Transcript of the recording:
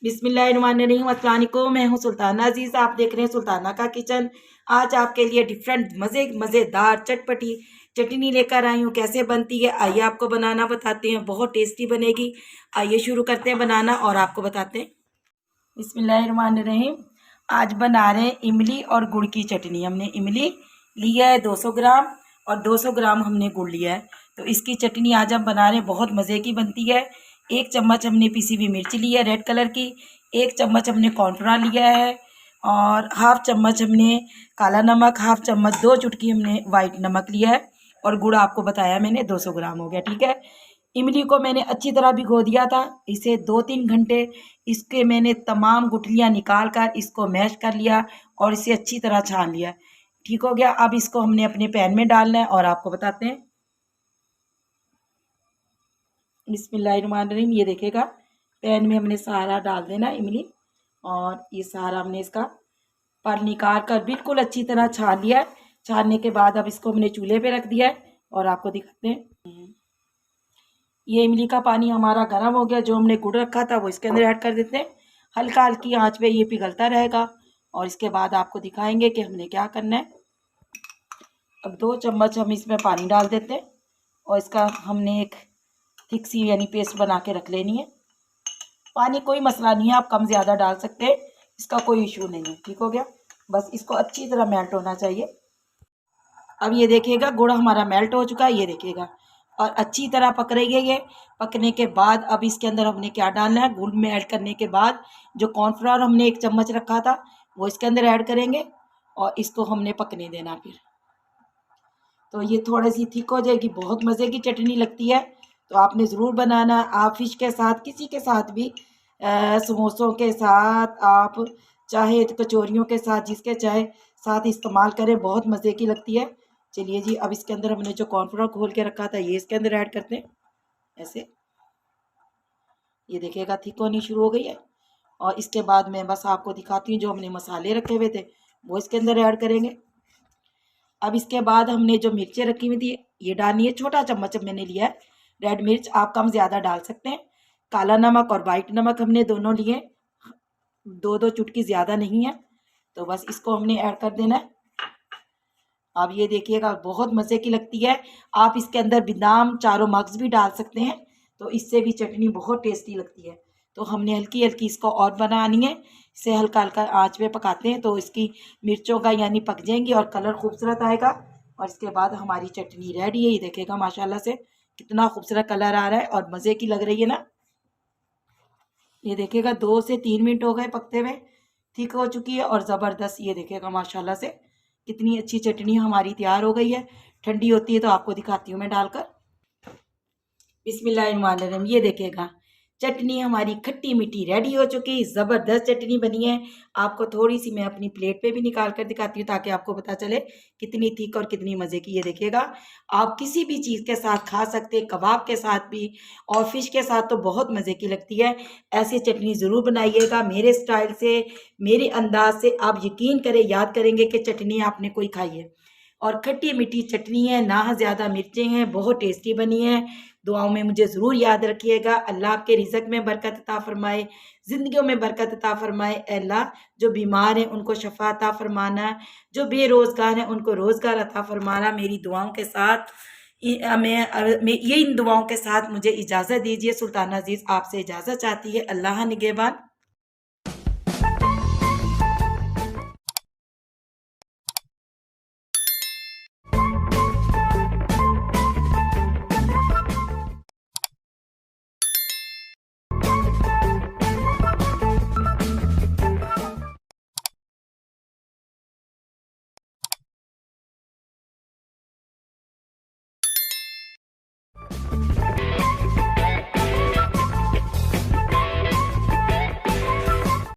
बिस्मिल्लाहिर्रहमानिर्रहीम, अस्सलाम वालेकुम। मैं हूँ सुल्ताना अजीज़, आप देख रहे हैं सुल्ताना का किचन। आज आपके लिए डिफरेंट मज़ेदार चटपटी चटनी लेकर आई हूँ। कैसे बनती है आइए आपको बनाना बताते हैं। बहुत टेस्टी बनेगी। आइए शुरू करते हैं बनाना और आपको बताते हैं। बिस्मिल्लाहिर्रहमानिर्रहीम। आज बना रहे हैं इमली और गुड़ की चटनी। हमने इमली लिया है 200 ग्राम और 200 ग्राम हमने गुड़ लिया है। तो इसकी चटनी आज हम बना रहे हैं, बहुत मज़े की बनती है। 1 चम्मच हमने पिसी हुई मिर्च ली है रेड कलर की, 1 चम्मच हमने कॉर्नफ्लोर लिया है और हाफ चम्मच हमने काला नमक, हाफ चम्मच 2 चुटकी हमने वाइट नमक लिया है और गुड़ आपको बताया मैंने 200 ग्राम हो गया। ठीक है। इमली को मैंने अच्छी तरह भिगो दिया था, इसे 2-3 घंटे इसके मैंने तमाम गुठलियाँ निकाल कर इसको मैश कर लिया और इसे अच्छी तरह छान लिया। ठीक हो गया। अब इसको हमने अपने पैन में डालना है और आपको बताते हैं। बिस्मिल्लाहिर्रहमानिर्रहीम। ये देखिएगा पैन में हमने सारा डाल देना इमली और ये सारा हमने इसका पर निकाल कर बिल्कुल अच्छी तरह छान लिया है। छानने के बाद अब इसको हमने चूल्हे पे रख दिया है और आपको दिखाते हैं। ये इमली का पानी हमारा गर्म हो गया। जो हमने गुड़ रखा था वो इसके अंदर ऐड कर देते हैं। हल्का हल्की आंच पे ये पिघलता रहेगा और इसके बाद आपको दिखाएंगे कि हमने क्या करना है। अब 2 चम्मच हम इसमें पानी डाल देते हैं और इसका हमने एक थिक सी यानी पेस्ट बना के रख लेनी है। पानी कोई मसला नहीं है, आप कम ज़्यादा डाल सकते हैं, इसका कोई इशू नहीं है। ठीक हो गया। बस इसको अच्छी तरह मेल्ट होना चाहिए। अब ये देखिएगा गुड़ हमारा मेल्ट हो चुका है, ये देखिएगा और अच्छी तरह पक रही है ये। पकने के बाद अब इसके अंदर हमने क्या डालना है, गुड़ में ऐड करने के बाद जो कॉर्नफ्लोर हमने 1 चम्मच रखा था वो इसके अंदर ऐड करेंगे और इसको हमने पकने देना। फिर तो ये थोड़ी सी थिक हो जाएगी, बहुत मज़े की चटनी लगती है। तो आपने ज़रूर बनाना। आप फिश के साथ, किसी के साथ भी, समोसों के साथ, आप चाहे तो कचौरियों के साथ, जिसके चाहे साथ इस्तेमाल करें, बहुत मज़े की लगती है। चलिए जी, अब इसके अंदर हमने जो कॉर्नफ्लोर घोल के रखा था ये इसके अंदर ऐड करते हैं ऐसे। ये देखिएगा थिक होनी शुरू हो गई है और इसके बाद मैं बस आपको दिखाती हूँ जो हमने मसाले रखे हुए थे वो इसके अंदर ऐड करेंगे। अब इसके बाद हमने जो मिर्चें रखी हुई थी ये डालनी है। छोटा चम्मच मैंने लिया है रेड मिर्च, आप कम ज़्यादा डाल सकते हैं। काला नमक और वाइट नमक हमने दोनों लिए, 2-2 चुटकी, ज़्यादा नहीं है। तो बस इसको हमने ऐड कर देना है। अब ये देखिएगा बहुत मज़े की लगती है। आप इसके अंदर बादाम, चारों मग्ज़ भी डाल सकते हैं, तो इससे भी चटनी बहुत टेस्टी लगती है। तो हमने हल्की हल्की इसको और बनानी है, इसे हल्का हल्का आंच पे पकाते हैं तो इसकी मिर्चों का यानी पक जाएंगी और कलर खूबसूरत आएगा। और इसके बाद हमारी चटनी रेडी है। ये देखेगा माशाल्लाह से कितना खूबसूरत कलर आ रहा है और मज़े की लग रही है ना। ये देखिएगा 2 से 3 मिनट हो गए पकते हुए, थिक हो चुकी है और ज़बरदस्त। ये देखिएगा माशाल्लाह से कितनी अच्छी चटनी हमारी तैयार हो गई है। ठंडी होती है तो आपको दिखाती हूँ मैं डालकर। बिस्मिल्लाहिर्रहमानिर्रहीम। ये देखिएगा चटनी हमारी खट्टी मीठी रेडी हो चुकी, ज़बरदस्त चटनी बनी है। आपको थोड़ी सी मैं अपनी प्लेट पे भी निकाल कर दिखाती हूँ ताकि आपको पता चले कितनी थिक और कितनी मज़े की। ये देखिएगा आप किसी भी चीज़ के साथ खा सकते हैं, कबाब के साथ भी और फिश के साथ तो बहुत मज़े की लगती है। ऐसी चटनी ज़रूर बनाइएगा मेरे स्टाइल से, मेरे अंदाज से। आप यकीन करें, याद करेंगे कि चटनी आपने कोई खाई है और खट्टी मीठी चटनी है, ना ज़्यादा मिर्चें हैं, बहुत टेस्टी बनी है। दुआओं में मुझे ज़रूर याद रखिएगा। अल्लाह आपके रिज़्क में बरकत अता फ़रमाए, ज़िंदगियों में बरकत अता फ़रमाए। अल्लाह जो बीमार हैं उनको शफ़ा अता फ़रमाना, जो बेरोज़गार हैं उनको रोज़गार अता फ़रमाना। मेरी दुआओं के साथ मैं ये इन दुआओं के साथ मुझे इजाज़त दीजिए। सुल्ताना अज़ीज़ आपसे इजाज़त चाहती है। अल्लाह निगहबान।